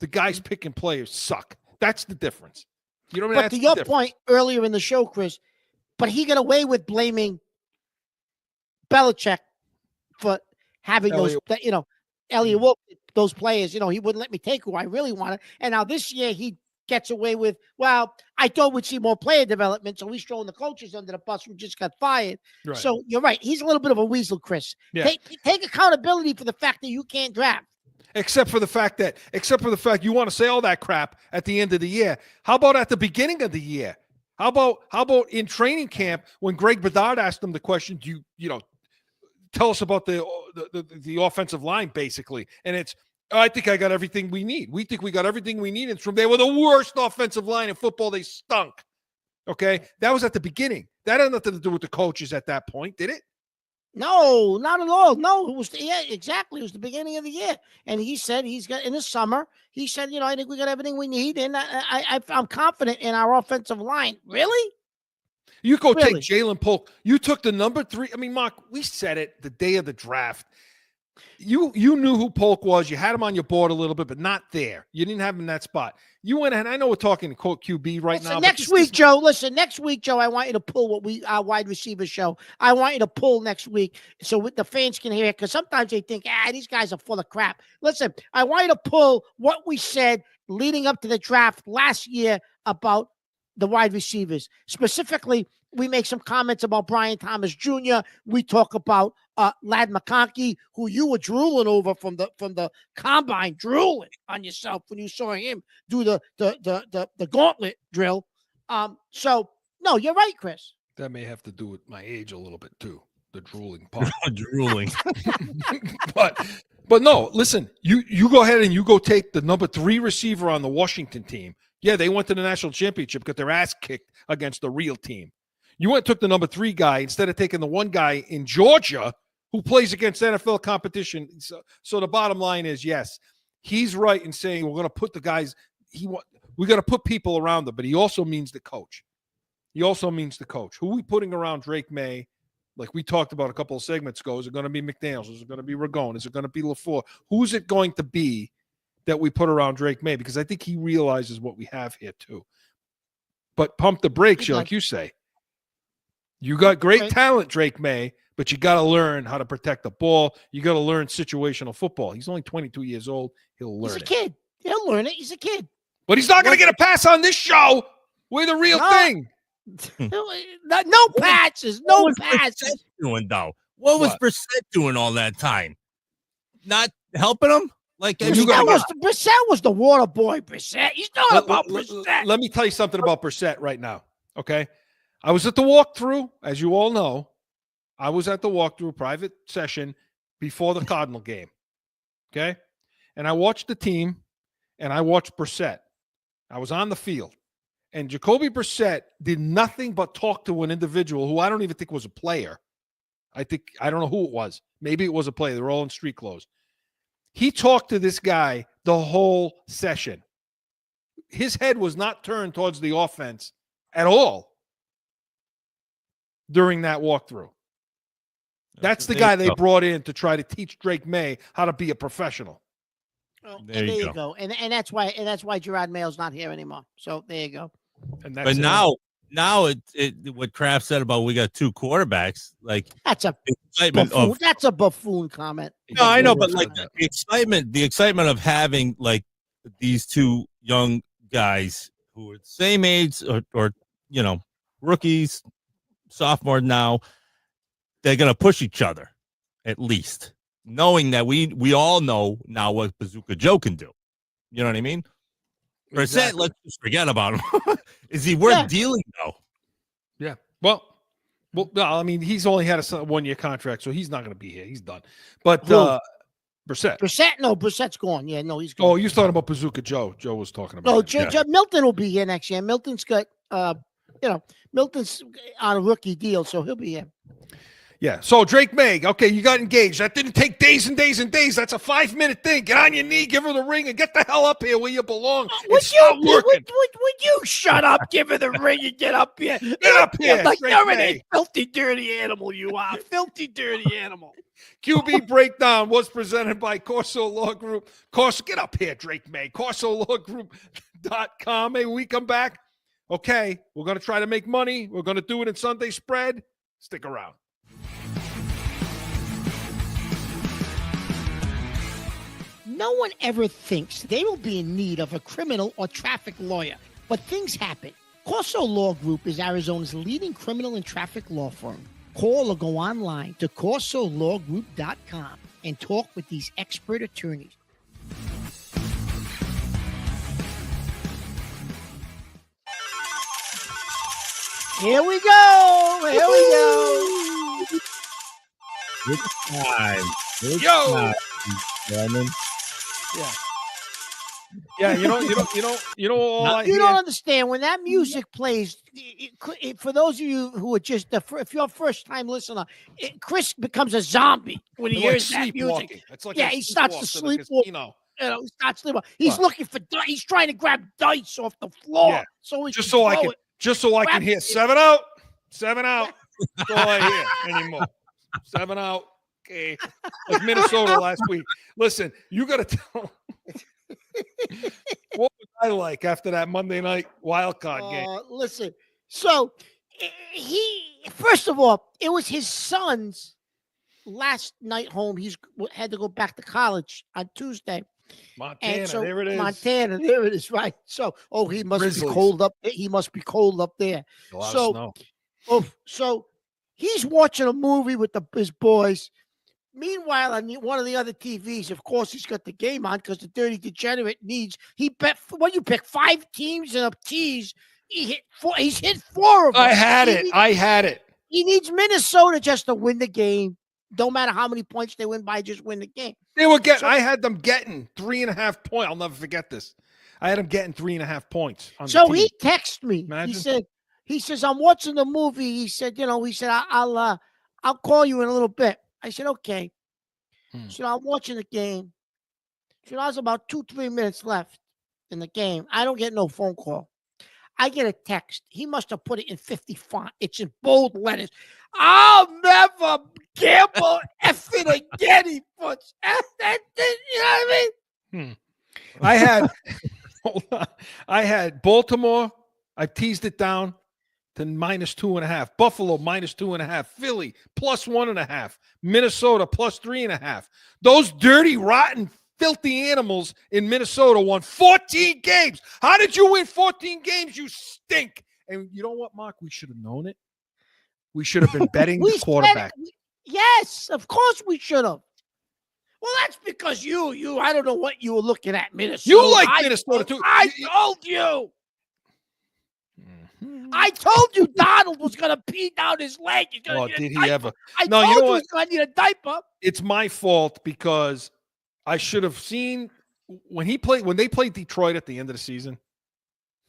The guys picking players suck. That's the difference. You know what I mean? But to your point earlier in the show, Chris, but he got away with blaming Belichick for having Elliott Wolf, those players, he wouldn't let me take who I really wanted. And now this year he gets away with, well, I thought we'd see more player development, so he's throwing the coaches under the bus who just got fired. Right. So you're right. He's a little bit of a weasel, Chris. Yeah. Take accountability for the fact that you can't draft. Except for the fact you want to say all that crap at the end of the year. How about at the beginning of the year? How about in training camp when Greg Bedard asked him the question, do you tell us about the offensive line, basically? And it's, I think I got everything we need. We think we got everything we need. It's from they were the worst offensive line in football. They stunk. Okay. That was at the beginning. That had nothing to do with the coaches at that point, did it? No, not at all. No, it was exactly. It was the beginning of the year, and he said he's got in the summer. He said, I think we got everything we need, and I'm confident in our offensive line. Really? You go take Jalen Polk. You took the number 3. I mean, Mark, we said it the day of the draft. You knew who Polk was. You had him on your board a little bit, but not there. You didn't have him in that spot. You went ahead. I know we're talking quote QB right now. Next week, Joe, I want you to pull our wide receiver show. I want you to pull next week so the fans can hear it, because sometimes they think, these guys are full of crap. Listen, I want you to pull what we said leading up to the draft last year about the wide receivers. Specifically, we make some comments about Brian Thomas Jr. We talk about Ladd McConkey, who you were drooling over from the combine, drooling on yourself when you saw him do the gauntlet drill. So no, you're right, Chris. That may have to do with my age a little bit too. The drooling part. Drooling. But no, listen, you go ahead and you go take the number 3 receiver on the Washington team. Yeah, they went to the national championship, got their ass kicked against the real team. You went and took the number 3 guy instead of taking the one guy in Georgia who plays against NFL competition. So the bottom line is, yes, he's right in saying we're going to put the guys we got to put people around them, but he also means the coach. Who are we putting around Drake May? Like we talked about a couple of segments ago, is it going to be McDaniels? Is it going to be Ragone? Is it going to be LaFleur? Who's it going to be that we put around Drake May? Because I think he realizes what we have here too. But pump the brakes, like you say. You got great talent, Drake May, but you got to learn how to protect the ball. You got to learn situational football. He's only 22 years old. He'll learn it. He's a kid. He'll learn it. He's a kid. But he's not going to get a pass on this show. We're the real thing. No patches. No patches. Doing though? What was Brissett doing all that time? Not helping him? Like Brissett was the water boy. Brissett. He's not about Brissett. Let me tell you something about Brissett right now. Okay. I was at the walkthrough, as you all know. I was at the walkthrough private session before the Cardinal game. Okay. And I watched the team and I watched Brissett. I was on the field. And Jacoby Brissett did nothing but talk to an individual who I don't even think was a player. I don't know who it was. Maybe it was a player. They were all in street clothes. He talked to this guy the whole session. His head was not turned towards the offense at all during that walkthrough. That's the guy they brought in to try to teach Drake May how to be a professional. Oh, there you go. And that's why Gerard Mayo's not here anymore. So there you go. But now now what Kraft said about we got 2 quarterbacks, like That's a excitement buffoon. of That's a buffoon comment. no, I know, but like the excitement of having like these 2 young guys who are the same age or rookies, sophomore now, they're gonna push each other at least, knowing that we all know now what Bazooka Joe can do. You know what I mean? Exactly. Let's just forget about him. Is he worth dealing though? Yeah. Well, no, I mean, he's only had a 1-year contract, so he's not going to be here. He's done. But Brissett. Brissett's gone. Yeah, no, he's gone. Oh, you're talking about Bazooka Joe. Joe was talking about. No, Milton will be here next year. Milton's got, Milton's on a rookie deal, so he'll be here. Yeah. So Drake May, okay, you got engaged. That didn't take days and days and days. That's a 5-minute thing. Get on your knee, give her the ring, and get the hell up here where you belong. It's not working. Would you shut up, give her the ring, and get up here? Get up here, like Drake you're May. a filthy, dirty animal. You are filthy, dirty animal. QB Breakdown was presented by Corso Law Group. Get up here, Drake May. CorsoLawGroup.com. Hey, when we come back, okay, we're going to try to make money. We're going to do it in Sunday Spread. Stick around. No one ever thinks they will be in need of a criminal or traffic lawyer, but things happen. Corso Law Group is Arizona's leading criminal and traffic law firm. Call or go online to CorsoLawGroup.com and talk with these expert attorneys. Here we go. It's time. Yo. Gentlemen. Yeah, you don't. You don't understand when that music plays. For those of you who are just, if you're a first-time listener, Chris becomes a zombie when he hears that music. It's like he starts to sleepwalk. He starts sleepwalking. He's looking for. He's trying to grab dice off the floor. Yeah. Just so I can hear 7 out. 7 out. That's all I hear anymore. 7 out. Okay. Like Minnesota last week. Listen, you got to tell. What was I like after that Monday night wild card game? Listen, so first of all, it was his son's last night home. He's had to go back to college on Tuesday. Montana, there it is. Montana, there it is, right. So, he must Grizzlies. be cold up. He must be cold up there. A lot of snow. So he's watching a movie with his boys. Meanwhile, on one of the other TVs, of course, he's got the game on because the Dirty Degenerate he bet, what you pick, 5 teams and a tease. He's hit 4 of them. I had it. He needs Minnesota just to win the game. Don't matter how many points they win by, just win the game. I had them getting 3.5 points. I'll never forget this. I had them getting 3.5 points. So he texted me. Imagine. He says, I'm watching the movie. He said, I'll call you in a little bit. I said, okay. So I'm watching the game. So I was about 2-3 minutes left in the game. I don't get no phone call. I get a text. He must have put it in 50 font. It's in bold letters. I'll never gamble effing again. He puts. You know what I mean? I had, hold on. I had Baltimore. I teased it down to -2.5. Buffalo -2.5. Philly +1.5. Minnesota +3.5. Those dirty, rotten, filthy animals in Minnesota won 14 games. How did you win 14 games? You stink. And you know what, Mark? We should have known it. We should have been betting the quarterback. Yes, of course we should have. Well, that's because I don't know what you were looking at, Minnesota. You like Minnesota too. I told you. I told you Donald was going to pee down his leg. Did he ever? I told you he was going to need a diaper. It's my fault because I should have seen when they played Detroit at the end of the season,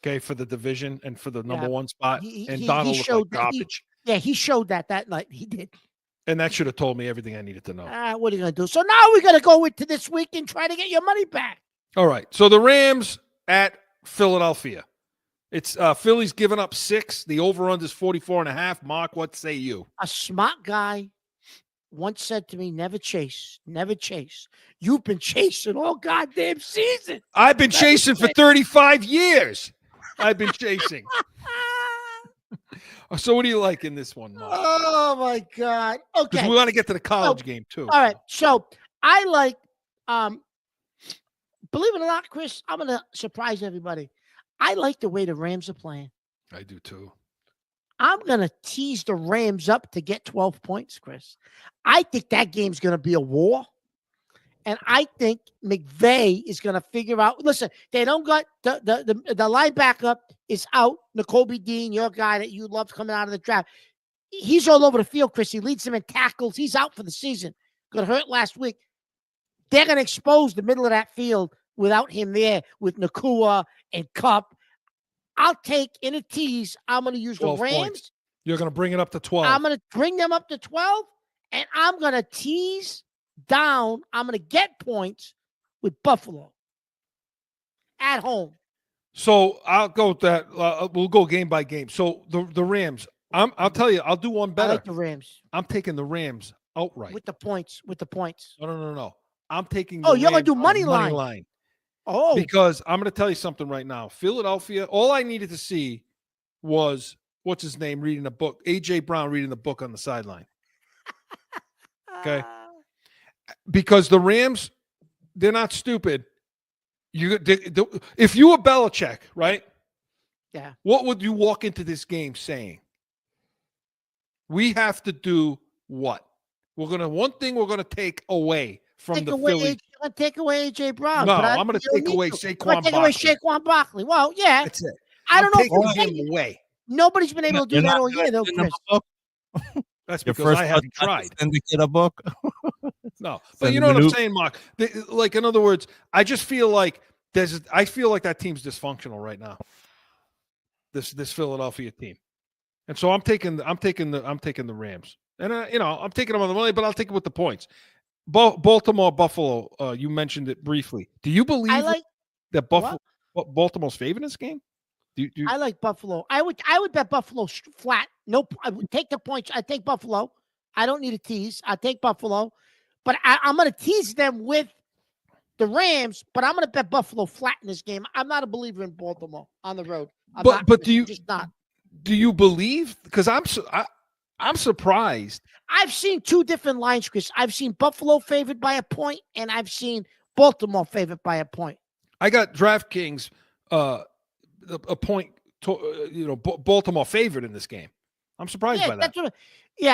okay, for the division and for the number 1 spot, and Donald looked like garbage. He showed that night. He did. And that should have told me everything I needed to know. What are you going to do? So now we're going to go into this week and try to get your money back. All right. So the Rams at Philadelphia. It's Philly's given up 6. The over-under is 44.5. Mark, what say you? A smart guy once said to me, never chase. Never chase. You've been chasing all goddamn season. I've been chasing for 35 years. I've been chasing. So what do you like in this one, Mark? Oh my God. Because Okay. we want to get to the college game too. All right. So I like, believe it or not, Chris, I'm gonna surprise everybody. I like the way the Rams are playing. I do too. I'm gonna tease the Rams up to get 12 points, Chris. I think that game's gonna be a war. And I think McVay is going to figure out. Listen, they don't got the linebacker is out. N'Kobe Dean, your guy that you loved coming out of the draft. He's all over the field, Chris. He leads them in tackles. He's out for the season. Got hurt last week. They're going to expose the middle of that field without him there with Nakua and Cup. I'll take in a tease. I'm going to use the Rams. Points. You're going to bring it up to 12. I'm going to bring them up to 12, and I'm going to tease down. I'm going to get points with Buffalo at home. So I'll go with that. We'll go game by game. So the Rams. I'll tell you. I'll do one better. I like the Rams. I'm taking the Rams outright with the points. No. I'm taking. Oh, you're going to do money line. Oh, because I'm going to tell you something right now. Philadelphia. All I needed to see was what's his name reading a book. AJ Brown reading the book on the sideline. Okay. Because the Rams, they're not stupid. If you were Belichick, right? Yeah. What would you walk into this game saying? We have to do what? One thing we're gonna take away from the Phillies. I'm gonna take away AJ Brown. No, I'm gonna take away Saquon Barkley. Well, yeah. That's it. I don't know if him away. Nobody's been able to do that all year, though, Chris. That's because I haven't tried. Syndicate a book. No, but you know what I'm saying, Mark? Like, in other words, I just feel like I feel like that team's dysfunctional right now. This Philadelphia team, and so I'm taking the Rams, and I'm taking them on the money, but I'll take it with the points. Baltimore, Buffalo. You mentioned it briefly. Do you believe that Baltimore's favored in this game? I like Buffalo. I would bet Buffalo flat. Nope. I would take the points. I take Buffalo. I don't need a tease. I take Buffalo, but I'm going to tease them with the Rams. But I'm going to bet Buffalo flat in this game. I'm not a believer in Baltimore on the road. But do you just not? Do you believe? Because I'm surprised. I've seen two different lines, Chris. I've seen Buffalo favored by a point, and I've seen Baltimore favored by a point. I got DraftKings a point. Baltimore favored in this game. I'm surprised by that.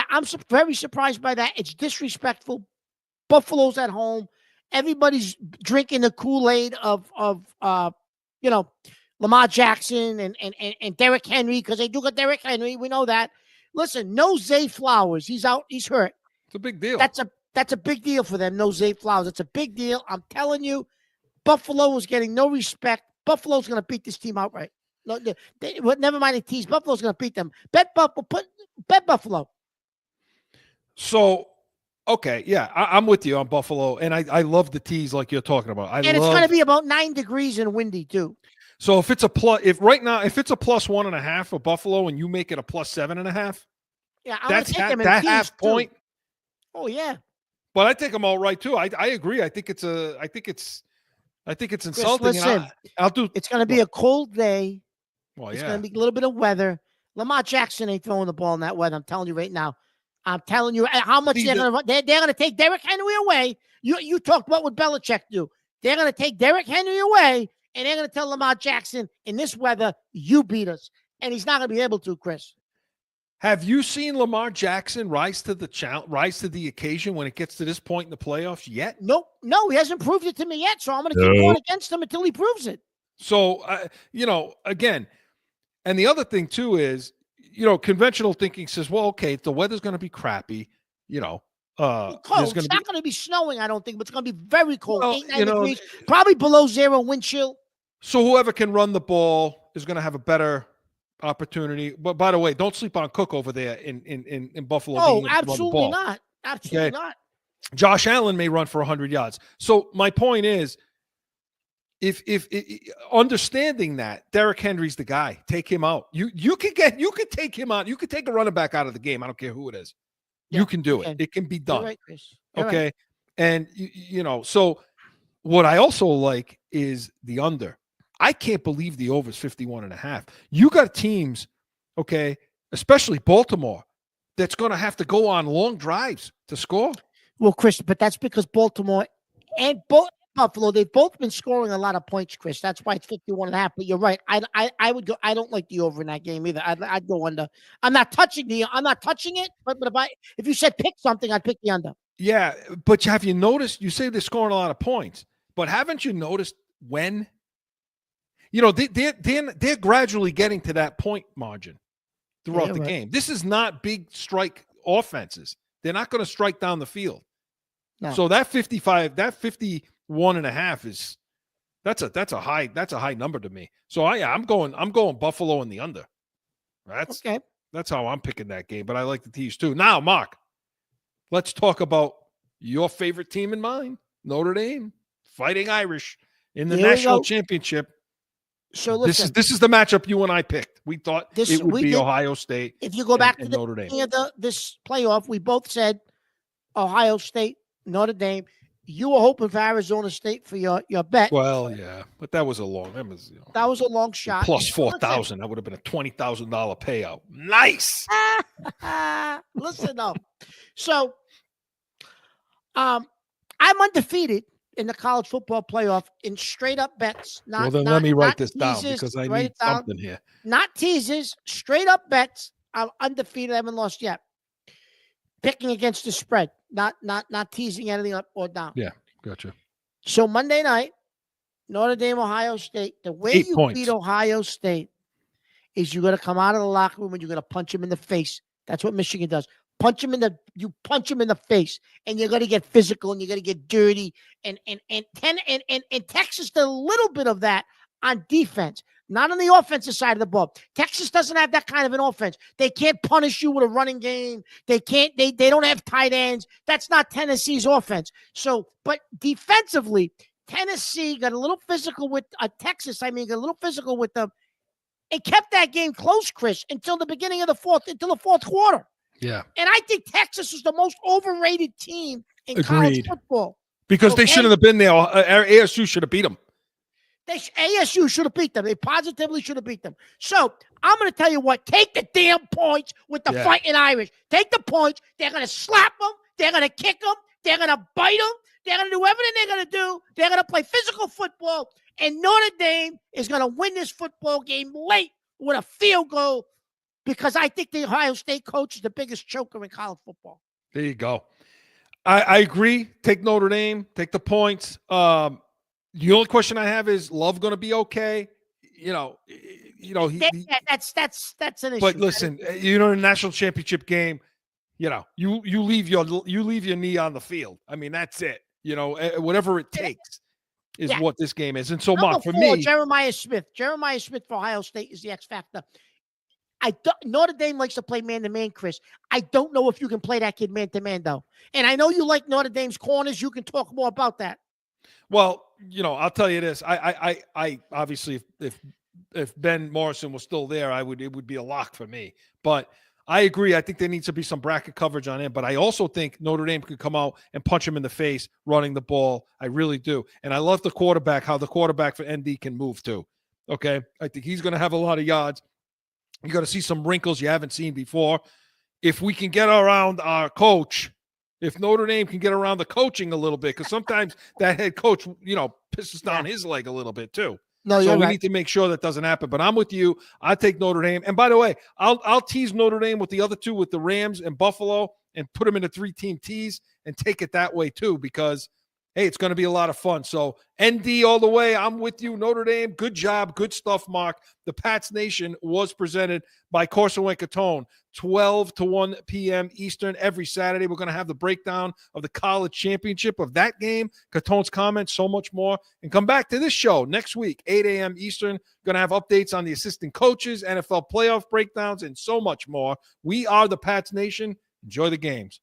I'm very surprised by that. It's disrespectful. Buffalo's at home. Everybody's drinking the Kool-Aid of Lamar Jackson and Derrick Henry, because they do got Derrick Henry. We know that. Listen, no Zay Flowers. He's out. He's hurt. It's a big deal. That's a big deal for them. No Zay Flowers. It's a big deal. I'm telling you, Buffalo is getting no respect. Buffalo's going to beat this team outright. No, never mind the tease. Buffalo's going to beat them. Bet Buffalo. So, okay, yeah, I'm with you on Buffalo, and I love the tease like you're talking about. It's going to be about 9 degrees and windy too. So if it's a +1.5 for Buffalo, and you make it a +7.5, yeah, that's that half point. Too. Oh yeah, but I take them all right too. I agree. I think it's insulting. Chris, listen, it's going to be a cold day. Well, it's going to be a little bit of weather. Lamar Jackson ain't throwing the ball in that weather. I'm telling you right now. I'm telling you how much they're going to take Derrick Henry away. You talked about what Belichick do. They're going to take Derrick Henry away, and they're going to tell Lamar Jackson, in this weather, you beat us. And he's not going to be able to, Chris. Have you seen Lamar Jackson rise to the occasion when it gets to this point in the playoffs yet? No, he hasn't proved it to me yet. So I'm going to keep going against him until he proves it. So, again, and the other thing too is, conventional thinking says, well, okay, the weather's going to be crappy, cold. It's not going to be snowing, I don't think, but it's going to be very cold. 8-9 degrees, probably below zero wind chill. So whoever can run the ball is going to have a better opportunity. But by the way, don't sleep on Cook over there in Buffalo. Oh, absolutely not. Absolutely not. Josh Allen may run for 100 yards. So my point is, if understanding that Derrick Henry's the guy, take him out. You could take him out. You could take a running back out of the game. I don't care who it is. Yeah, you can do it. It can be done. You're right, Chris. You're okay. Right. And so what I also like is the under. I can't believe the over is 51.5. You got teams, okay, especially Baltimore, that's going to have to go on long drives to score. Well, Chris, but that's because Baltimore and Buffalo, they've both been scoring a lot of points, Chris. That's why it's 51.5. But you're right. I would go. I don't like the over in that game either. I'd go under. I'm not touching it. But if you said pick something, I'd pick the under. Yeah, but have you noticed? You say they're scoring a lot of points, but haven't you noticed when? They're gradually getting to that point margin throughout the game. This is not big strike offenses. They're not going to strike down the field. No. So that 51.5 is that's a high number to me. So I'm going Buffalo in the under. That's how I'm picking that game. But I like the tees too. Now, Mark, let's talk about your favorite team and mine, Notre Dame, Fighting Irish in the national championship. So listen, this is the matchup you and I picked. We thought it would be Ohio State. If you go back to the Notre Dame. Beginning of this playoff, we both said Ohio State, Notre Dame. You were hoping for Arizona State for your bet. Well, yeah, but that was a long shot. Plus 4,000. That would have been a $20,000 payout. Nice. Listen though. So, I'm undefeated in the college football playoff in straight up bets. Let me write this down because I need something here. Not teases, straight up bets. I'm undefeated. I haven't lost yet. Picking against the spread, not teasing anything up or down. Yeah, gotcha. So Monday night, Notre Dame, Ohio State. The way you beat Ohio State is you're going to come out of the locker room and you're going to punch him in the face. That's what Michigan does. You punch him in the face, and you're going to get physical and you're going to get dirty. And Texas did a little bit of that on defense, not on the offensive side of the ball. Texas doesn't have that kind of an offense. They can't punish you with a running game. They don't have tight ends. That's not Tennessee's offense. So, but defensively, Tennessee got a little physical with Texas. Got a little physical with them. It kept that game close, Chris, until the fourth quarter. Yeah. And I think Texas is the most overrated team in college football. Because they shouldn't have been there. ASU should have beat them. ASU should have beat them. They positively should have beat them. So I'm going to tell you what. Take the damn points with the Fighting Irish. Take the points. They're going to slap them. They're going to kick them. They're going to bite them. They're going to do everything they're going to do. They're going to play physical football. And Notre Dame is going to win this football game late with a field goal. Because I think the Ohio State coach is the biggest choker in college football. There you go. I agree. Take Notre Dame. Take the points. The only question I have is Love going to be okay? That's an issue. But listen, in a national championship game, you leave your knee on the field. I mean, that's it. Whatever it takes is what this game is. And so, Mark, for me, Jeremiah Smith for Ohio State is the X factor. Notre Dame likes to play man-to-man, Chris. I don't know if you can play that kid man-to-man, though. And I know you like Notre Dame's corners. You can talk more about that. Well, I'll tell you this. I obviously, if Ben Morrison was still there, it would be a lock for me. But I agree. I think there needs to be some bracket coverage on him. But I also think Notre Dame could come out and punch him in the face running the ball. I really do. And I love how the quarterback for ND can move too. Okay? I think he's going to have a lot of yards. You're going to see some wrinkles you haven't seen before. If we can get around our coach, if Notre Dame can get around the coaching a little bit, because sometimes that head coach, pisses down his leg a little bit too. No, so we need to make sure that doesn't happen. But I'm with you. I take Notre Dame. And by the way, I'll tease Notre Dame with the other two, with the Rams and Buffalo, and put them in a 3-team tease and take it that way too, because hey, it's going to be a lot of fun. So ND all the way. I'm with you. Notre Dame, good job. Good stuff, Mark. The Pats Nation was presented by Corso and Catone, 12 to 1 p.m. Eastern every Saturday. We're going to have the breakdown of the college championship of that game, Catone's comments, so much more. And come back to this show next week, 8 a.m. Eastern. Going to have updates on the assistant coaches, NFL playoff breakdowns, and so much more. We are the Pats Nation. Enjoy the games.